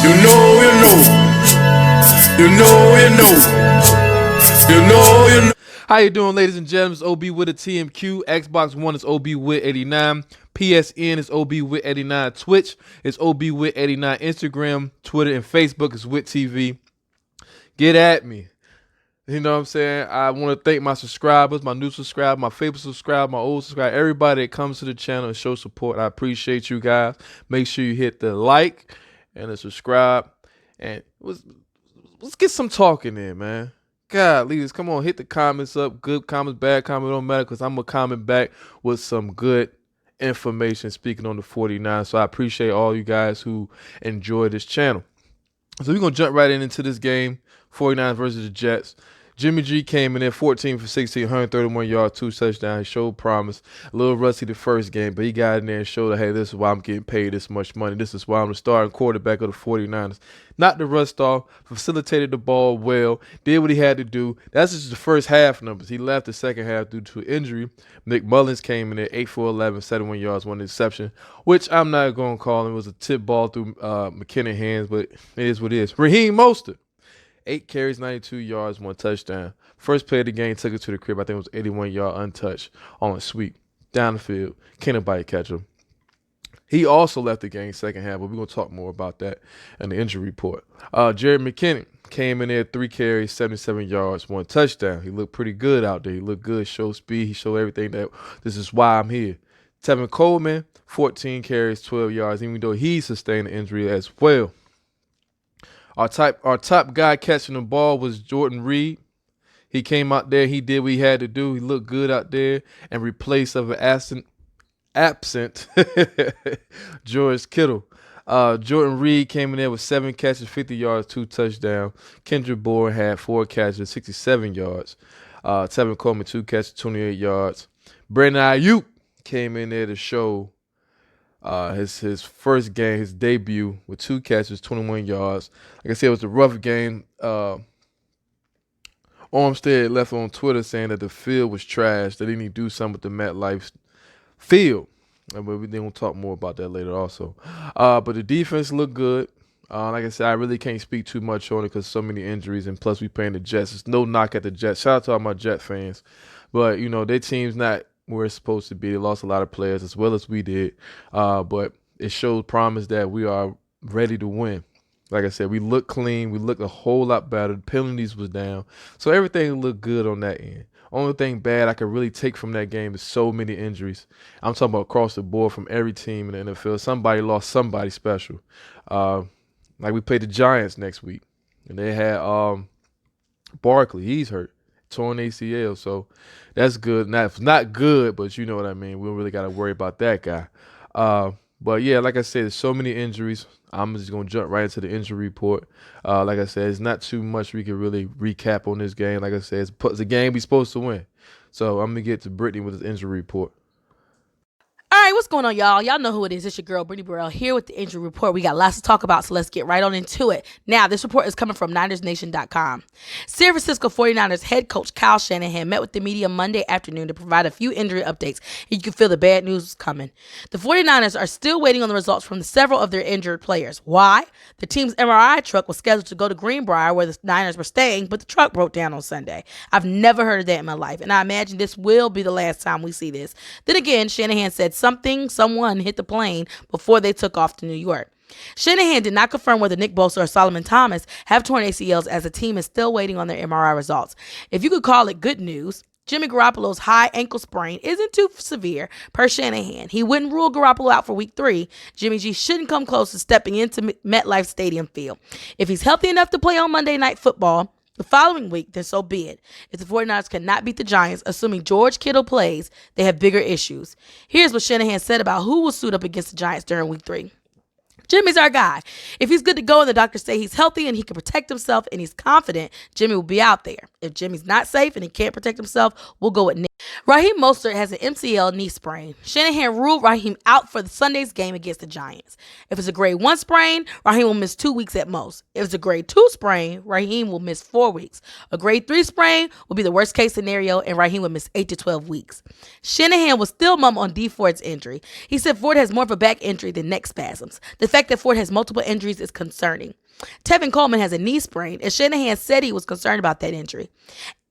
You know, you know. You know, you know. You know, you know. How you doing, ladies and gentlemen? It's OB with a TMQ. Xbox One is OB with 89. PSN is OB with 89. Twitch is OB with 89. Instagram, Twitter, and Facebook is with TV. Get at me. You know what I'm saying? I want to thank my subscribers, my new subscribers, my favorite subscribers, my old subscribers, everybody that comes to the channel and shows support. I appreciate you guys. Make sure you hit the like and the subscribe. And let's get some talking in, man. God, leaders, come on, hit the comments up. Good comments, bad comments, don't matter, because I'm going to comment back with some good information speaking on the 49. So I appreciate all you guys who enjoy this channel. So we're going to jump right into this game, 49ers versus the Jets. Jimmy G came in there 14 for 16, 131 yards, 2 touchdowns. He showed promise. A little rusty the first game, but he got in there and showed that, hey, this is why I'm getting paid this much money. This is why I'm the starting quarterback of the 49ers. Not the rust off, facilitated the ball well, did what he had to do. That's just the first half numbers. He left the second half due to injury. Nick Mullins came in there 8 for 11, 71 yards, 1 interception, which I'm not going to call him. It was a tip ball through McKinnon's hands, but it is what it is. Raheem Mostert. 8 carries, 92 yards, 1 touchdown. First play of the game, took it to the crib. I think it was 81 yard untouched on a sweep. Down the field. Can't nobody catch him. He also left the game second half, but we're going to talk more about that in the injury report. Jared McKinnon came in there, 3 carries, 77 yards, 1 touchdown. He looked pretty good out there. He looked good, showed speed. He showed everything that this is why I'm here. Tevin Coleman, 14 carries, 12 yards, even though he sustained an injury as well. Our top guy catching the ball was Jordan Reed. He came out there. He did what he had to do. He looked good out there and replaced of an absent George Kittle. Jordan Reed came in there with 7 catches, 50 yards, 2 touchdowns. Kendrick Bourne had 4 catches, 67 yards. Tevin Coleman, 2 catches, 28 yards. Brandon Ayuk came in there to show his first game, his debut, with 2 catches, 21 yards. Like I said, it was a rough game. Armstead left on Twitter saying that the field was trash, that he need to do something with the MetLife field. And we're going to talk more about that later also. But the defense looked good. Like I said, I really can't speak too much on it because so many injuries, and plus we playing the Jets. There's no knock at the Jets. Shout out to all my Jet fans. But, you know, their team's not where it's supposed to be. They lost a lot of players as well as we did. But it showed promise that we are ready to win. Like I said, we look clean. We look a whole lot better. The penalties was down. So everything looked good on that end. Only thing bad I could really take from that game is so many injuries. I'm talking about across the board from every team in the NFL. Somebody lost somebody special. Like we played the Giants next week. And they had Barkley. He's hurt. Torn ACL, so that's good. Not good, but you know what I mean. We don't really got to worry about that guy. But yeah, like I said, there's so many injuries. I'm just gonna jump right into the injury report. Like I said, it's not too much we can really recap on this game. Like I said, it's a game we're supposed to win. So I'm gonna get to Brittany with his injury report. All right, what's going on, y'all? Y'all know who it is. It's your girl, Brittany Burrell, here with the injury report. We got lots to talk about, so let's get right on into it. Now, this report is coming from NinersNation.com. San Francisco 49ers head coach Kyle Shanahan met with the media Monday afternoon to provide a few injury updates. You can feel the bad news was coming. The 49ers are still waiting on the results from several of their injured players. Why? The team's MRI truck was scheduled to go to Greenbrier, where the Niners were staying, but the truck broke down on Sunday. I've never heard of that in my life, and I imagine this will be the last time we see this. Then again, Shanahan said someone hit the plane before they took off to New York. Shanahan did not confirm whether Nick Bosa or Solomon Thomas have torn ACLs, as the team is still waiting on their MRI results. If you could call it good news, Jimmy Garoppolo's high ankle sprain isn't too severe, per Shanahan. He wouldn't rule Garoppolo out for week 3. Jimmy G shouldn't come close to stepping into MetLife Stadium field. If he's healthy enough to play on Monday Night Football the following week, then so be it. If the 49ers cannot beat the Giants, assuming George Kittle plays, they have bigger issues. Here's what Shanahan said about who will suit up against the Giants during week 3. Jimmy's our guy. If he's good to go and the doctors say he's healthy and he can protect himself and he's confident, Jimmy will be out there. If Jimmy's not safe and he can't protect himself, we'll go with Nick. Raheem Mostert has an MCL knee sprain. Shanahan ruled Raheem out for the Sunday's game against the Giants. If it's a grade 1 sprain, Raheem will miss 2 weeks at most. If it's a grade 2 sprain, Raheem will miss 4 weeks. A grade 3 sprain will be the worst case scenario, and Raheem will miss 8 to 12 weeks. Shanahan was still mum on D Ford's injury. He said Ford has more of a back injury than neck spasms. The fact that Ford has multiple injuries is concerning. Tevin Coleman has a knee sprain, and Shanahan said he was concerned about that injury.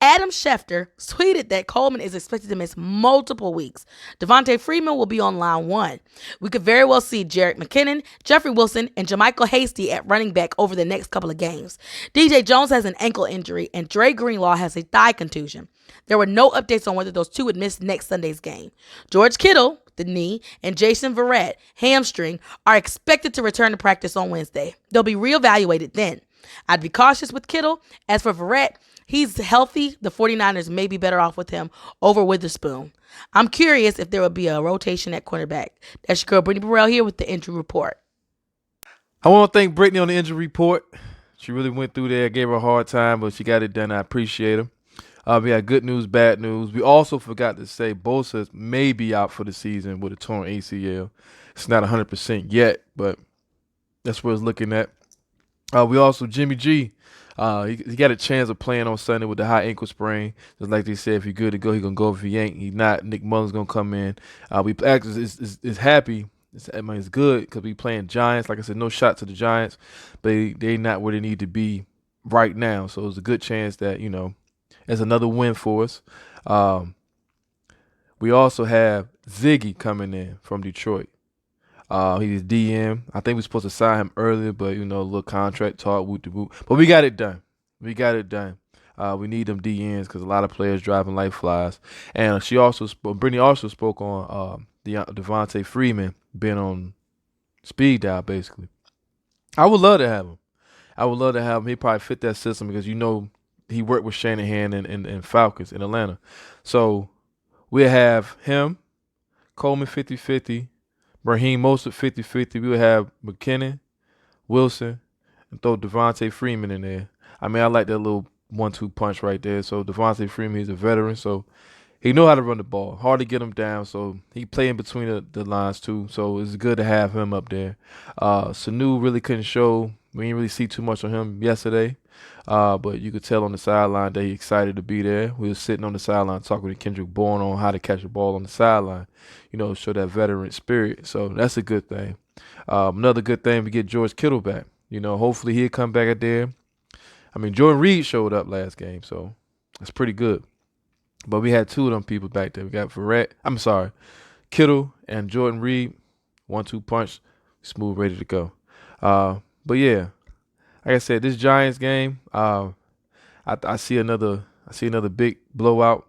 Adam Schefter tweeted that Coleman is expected to miss multiple weeks. Devontae Freeman will be on line 1. We could very well see Jerick McKinnon, Jeffrey Wilson, and JaMychal Hasty at running back over the next couple of games. DJ Jones has an ankle injury, and Dre Greenlaw has a thigh contusion. There were no updates on whether those two would miss next Sunday's game. George Kittle, the knee, and Jason Verrett, hamstring, are expected to return to practice on Wednesday. They'll be reevaluated then. I'd be cautious with Kittle. As for Verrett, he's healthy. The 49ers may be better off with him over Witherspoon. I'm curious if there will be a rotation at cornerback. That's your girl, Brittany Burrell, here with the injury report. I want to thank Brittany on the injury report. She really went through there, gave her a hard time, but she got it done. I appreciate her. We had good news, bad news. We also forgot to say Bosa may be out for the season with a torn ACL. It's not 100% yet, but that's what it's looking at. We also, Jimmy G, he got a chance of playing on Sunday with the high ankle sprain. Just like they said, if he's good to go, he's going to go. If he ain't, he's not. Nick Mullins going to come in. We actually is happy. It's good because we playing Giants. Like I said, no shot to the Giants, but they not where they need to be right now. So it's a good chance that, it's another win for us. We also have Ziggy coming in from Detroit. He's DM. I think we were supposed to sign him earlier, but, a little contract talk, whoop-de-whoop. But we got it done. We need them DNs because a lot of players driving like flies. And Brittany also spoke on Devontae Freeman being on speed dial, basically. I would love to have him. He probably fit that system because, he worked with Shanahan and Falcons in Atlanta. So we'll have him, Coleman 50-50, Raheem Mostert 50-50. We will have McKinnon, Wilson, and throw Devontae Freeman in there. I like that little 1-2 punch right there. So Devontae Freeman, he's a veteran, so he know how to run the ball. Hard to get him down, so he play in between the lines too. So it's good to have him up there. Sanu really couldn't show. We didn't really see too much on him yesterday. But you could tell on the sideline that he's excited to be there. We were sitting on the sideline talking to Kendrick Bourne on how to catch the ball on the sideline, show that veteran spirit. So that's a good thing. Another good thing, we get George Kittle back. Hopefully he'll come back out there. Jordan Reed showed up last game, so that's pretty good. But we had two of them people back there. We got Kittle and Jordan Reed. 1-2 punch, smooth, ready to go. But yeah. Like I said, this Giants game, I see another big blowout.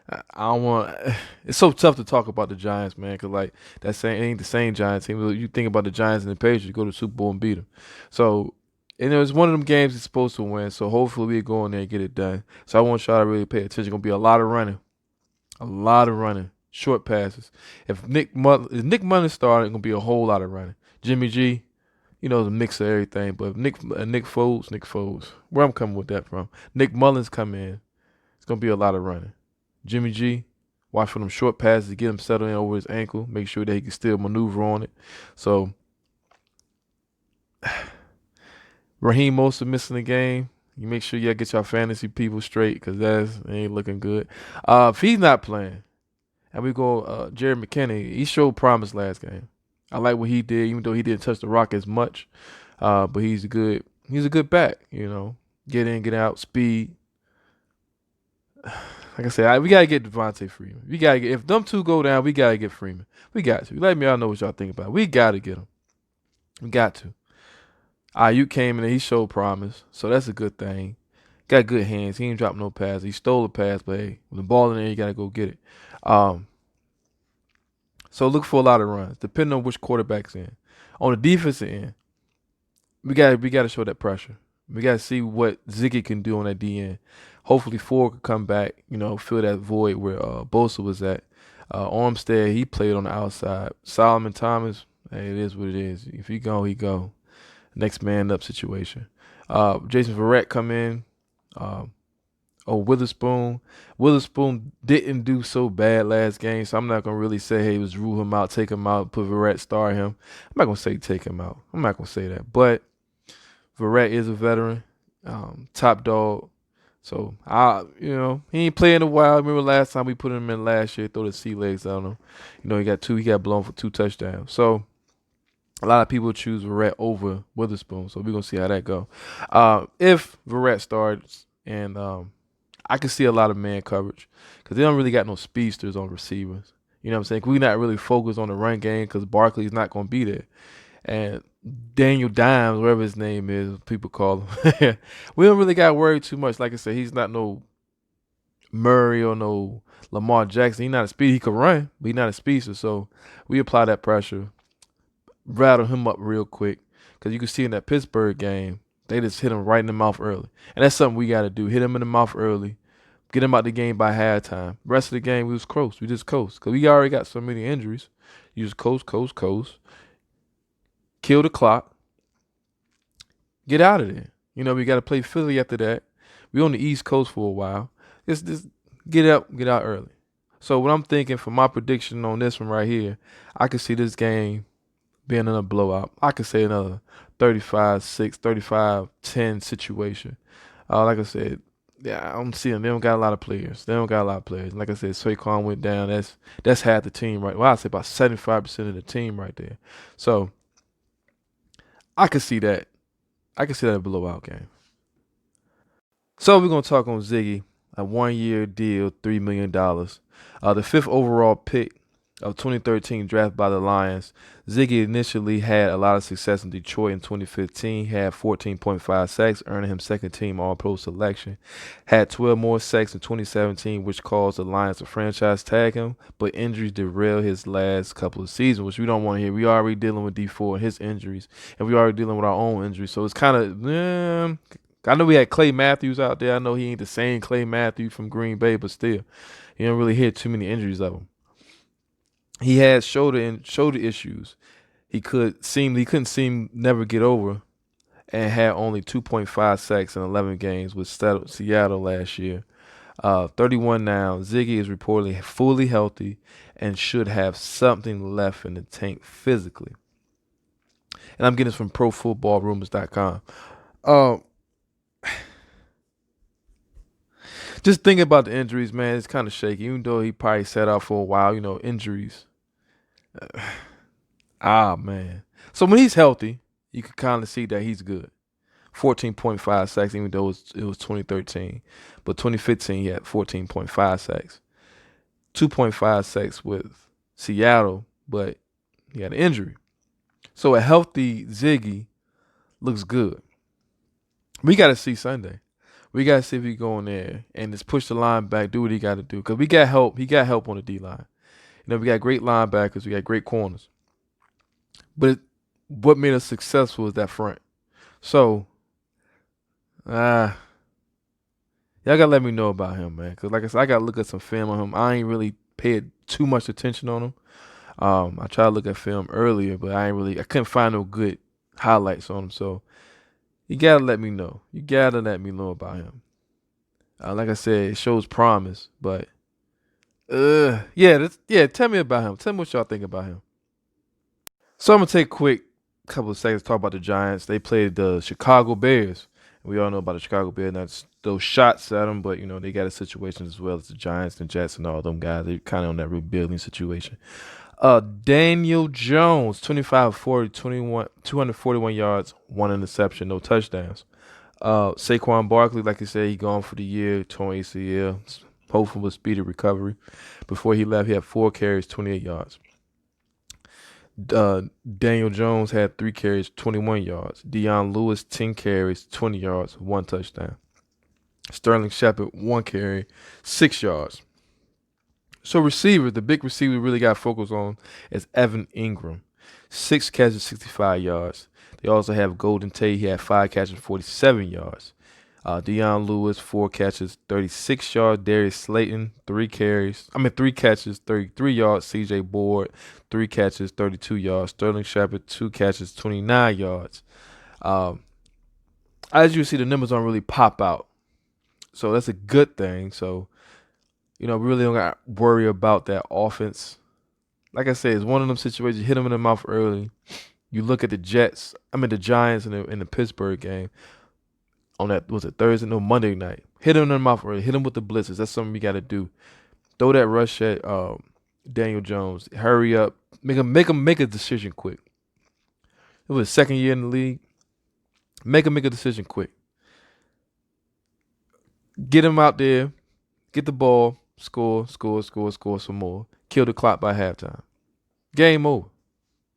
I don't want. It's so tough to talk about the Giants, man, because it ain't the same Giants team. You think about the Giants and the Patriots, you go to the Super Bowl and beat them. So, it's one of them games you're supposed to win. So hopefully we go in there and get it done. So I want y'all to really pay attention. Gonna be a lot of running, short passes. If Nick Mullins started, it's gonna be a whole lot of running. Jimmy G. It's a mix of everything, but Nick Foles, where I'm coming with that from. Nick Mullins come in, it's going to be a lot of running. Jimmy G, watch for them short passes to get him settled in over his ankle, make sure that he can still maneuver on it. So, Raheem Mostert missing the game. You make sure y'all get your fantasy people straight because that ain't looking good. If he's not playing, and we go Jerick McKinnon, he showed promise last game. I like what he did, even though he didn't touch the rock as much. But he's a good back, Get in, get out, speed. Like I said, we gotta get Devontae Freeman. If them two go down, we gotta get Freeman. We got to. Let me all know what y'all think about it. We gotta get him. We got to. Ayuk came in and he showed promise, so that's a good thing. Got good hands. He ain't dropped no pass. He stole a pass, but hey, with the ball in there, you gotta go get it. So look for a lot of runs, depending on which quarterback's in. On the defensive end, we got to show that pressure. We got to see what Ziggy can do on that D end. Hopefully Ford can come back, fill that void where Bosa was at. Armstead, he played on the outside. Solomon Thomas, hey, it is what it is. If he go, he go. Next man up situation. Jason Verrett come in. Witherspoon. Witherspoon didn't do so bad last game, so I'm not gonna really say, hey, let's rule him out, take him out, put Verrett, start him. I'm not gonna say take him out. I'm not gonna say that. But Verrett is a veteran, top dog. So he ain't playing a while. Remember last time we put him in last year, throw the sea legs on him. He got blown for 2 touchdowns. So a lot of people choose Verrett over Witherspoon. So we're gonna see how that go. If Verrett starts, and I can see a lot of man coverage because they don't really got no speedsters on receivers. You know what I'm saying? We're not really focused on the run game because Barkley's not gonna be there. And Daniel Dimes, whatever his name is, people call him. We don't really got worried too much. Like I said, he's not no Murray or no Lamar Jackson. He's not a speed. He could run, but he's not a speedster. So we apply that pressure, rattle him up real quick. Because you can see in that Pittsburgh game, they just hit him right in the mouth early. And that's something we got to do. Hit him in the mouth early. Get him out the game by halftime. Rest of the game, we was close. We just coast. Because we already got so many injuries. You just coast. Kill the clock. Get out of there. We got to play Philly after that. We on the East Coast for a while. Just get out early. So what I'm thinking for my prediction on this one right here, I could see this game being in a blowout. I could say another 35-6, 35-10 situation. Like I said, yeah, I'm seeing they don't got a lot of players. Like I said, Saquon went down. That's half the team right. Well, I'd say about 75% of the team right there. So I could see that. I could see that a blowout game. So we're gonna talk on Ziggy, a 1-year deal, $3 million. The 5th overall pick of 2013 draft by the Lions. Ziggy initially had a lot of success in Detroit in 2015. He had 14.5 sacks, earning him second-team All-Pro selection. Had 12 more sacks in 2017, which caused the Lions to franchise tag him, but injuries derailed his last couple of seasons, which we don't want to hear. We already dealing with D4 and his injuries, and we already dealing with our own injuries. So it's kind of, I know we had Clay Matthews out there. I know he ain't the same Clay Matthews from Green Bay, but still, you don't really hear too many injuries of him. He had shoulder issues. He couldn't seem never get over, and had only 2.5 sacks in 11 games with Seattle last year. 31 now. Ziggy is reportedly fully healthy and should have something left in the tank physically. And I'm getting this from ProFootballRumors.com. Just thinking about the injuries, man, it's kind of shaky. Even though he probably sat out for a while, injuries. Man. So when he's healthy, you can kind of see that he's good. 14.5 sacks, even though it was 2013. But 2015, he had 14.5 sacks. 2.5 sacks with Seattle, but he had an injury. So a healthy Ziggy looks good. We got to see Sunday. We got to see if he go in there and just push the line back, do what he got to do. Because we got help. He got help on the D-line. We got great linebackers. We got great corners. But what made us successful is that front. So, y'all got to let me know about him, man. Because like I said, I got to look at some film on him. I ain't really paid too much attention on him. I tried to look at film earlier, but I couldn't find no good highlights on him. So, you got to let me know. You got to let me know about him. Like I said, it shows promise, but tell me about him. Tell me what y'all think about him. So I'm gonna take a quick couple of seconds to talk about the Giants. They played the Chicago Bears. We all know about the Chicago Bears. That's those shots at them, but they got a situation as well as the Giants and Jets and all them guys. They're kind of on that rebuilding situation. Daniel Jones, 25-40, 241 yards, 1 interception, no touchdowns. Saquon Barkley, like I said, he gone for the year, torn ACL. Hopeful with speedy recovery. Before he left, he had 4 carries, 28 yards. Daniel Jones had 3 carries, 21 yards. Deion Lewis, 10 carries, 20 yards, 1 touchdown. Sterling Shepard, 1 carry, 6 yards. So receiver, the big receiver we really got to focus on is Evan Ingram. 6 catches, 65 yards. They also have Golden Tate. He had 5 catches, 47 yards. Deion Lewis, 4 catches, 36 yards. Darius Slayton, 3 catches, 33 yards. CJ Board, 3 catches, 32 yards. Sterling Shepard, 2 catches, 29 yards. As you see, the numbers don't really pop out. So that's a good thing. So, we really don't got to worry about that offense. Like I said, it's one of them situations. You hit them in the mouth early. You look at the Giants in the Pittsburgh game on that, was it Thursday? No, Monday night. Hit them in the mouth early. Hit them with the blitzes. That's something you got to do. Throw that rush at Daniel Jones. Hurry up. Make a decision quick. It was his second year in the league. Make a decision quick. Get him out there. Get the ball. Score some more. Kill the clock by halftime. Game over.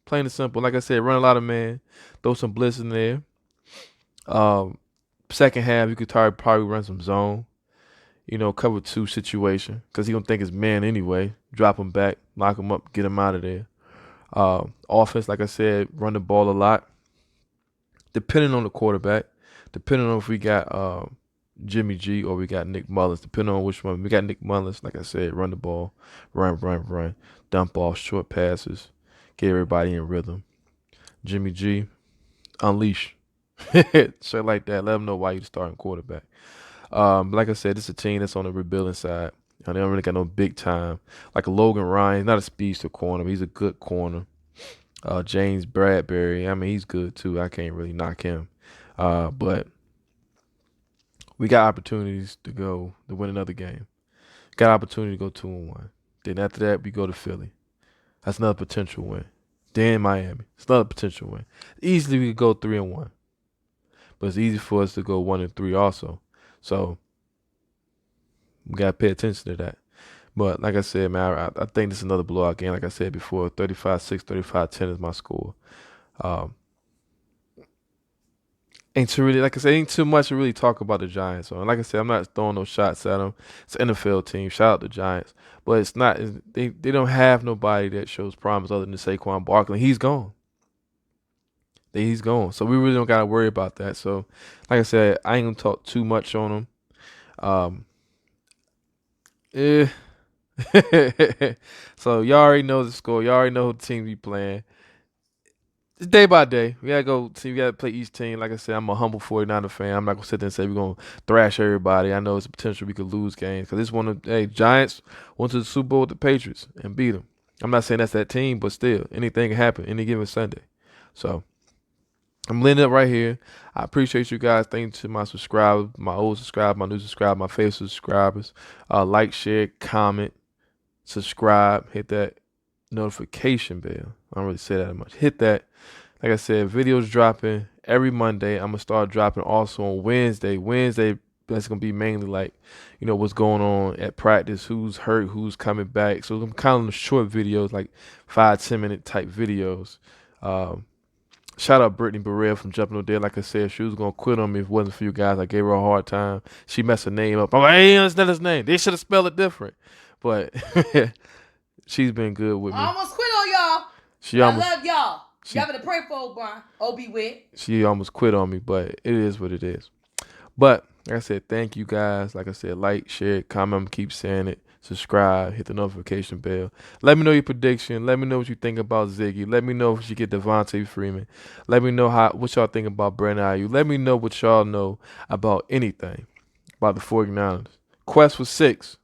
Plain and simple. Like I said, run a lot of man. Throw some blitz in there. Second half, you could probably run some zone. Cover 2 situation. Because he don't think it's man anyway. Drop him back. Lock him up. Get him out of there. Offense, like I said, run the ball a lot. Depending on the quarterback. Depending on if we got Jimmy G or we got Nick Mullins. Depending on which one. We got Nick Mullins, like I said, run the ball. Run. Dump off, short passes. Get everybody in rhythm. Jimmy G, unleash. Shit like that. Let them know why you're the starting quarterback. Like I said, this is a team that's on the rebuilding side. They don't really got no big time. Like a Logan Ryan, he's not a speedster corner, but he's a good corner. James Bradbury, he's good too. I can't really knock him. But we got opportunities to win another game. Got opportunity to go 2-1. Then after that, we go to Philly. That's another potential win. Then Miami. It's another potential win. Easily we could go 3-1. But it's easy for us to go 1-3 also. So we gotta pay attention to that. But like I said, man, I think this is another blowout game. Like I said before, 35-6, 35-10 is my score. Ain't too much to really talk about the Giants. So, and like I said, I'm not throwing no shots at them. It's an NFL team. Shout out the Giants. But it's not. They don't have nobody that shows promise other than Saquon Barkley. He's gone. He's gone. So we really don't got to worry about that. So, like I said, I ain't going to talk too much on them. So y'all already know the score. Y'all already know who the team be playing. It's day by day. We gotta play each team. Like I said, I'm a humble 49er fan. I'm not gonna sit there and say we're gonna thrash everybody. I know it's a potential we could lose games because Giants went to the Super Bowl with the Patriots and beat them. I'm not saying that's that team, but still, anything can happen any given Sunday. So I'm letting it right here. I appreciate you guys. Thank you to my subscribers, my old subscribers, my new subscribers, my favorite subscribers. Like, share, comment, subscribe, hit that notification bell. I don't really say that much. Hit that. Like I said, videos dropping every Monday. I'm gonna start dropping also on Wednesday. That's gonna be mainly like, what's going on at practice, who's hurt, who's coming back. So I'm kind of short videos, like 5-10 minute type videos. Shout out Brittany Burrell from Jumping on Dead. Like I said, she was gonna quit on me if it wasn't for you guys. I gave her a hard time. She messed her name up. I'm like, hey, that's not his name. They should have spelled it different. But she's been good with me. I almost quit on y'all. I love y'all. Y'all better pray for Brian. OB with. She almost quit on me, but it is what it is. But like I said, thank you guys. Like I said, like, share, comment, keep saying it. Subscribe, hit the notification bell. Let me know your prediction. Let me know what you think about Ziggy. Let me know if you get Devontae Freeman. Let me know what y'all think about Brandon Ayuk. Let me know what y'all know about anything about the 49ers. Quest for 6.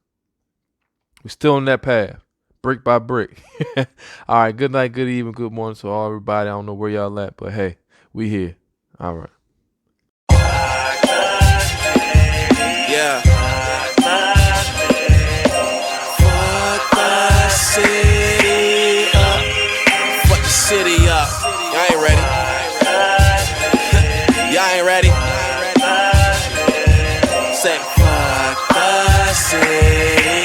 We're still on that path. Brick by brick. All right, good night, good evening, good morning to all everybody. I don't know where y'all at, but hey, we here. All right. Yeah. Fuck the city up. Fuck the city up. Y'all ain't ready. Y'all ain't ready. Say fuck the city.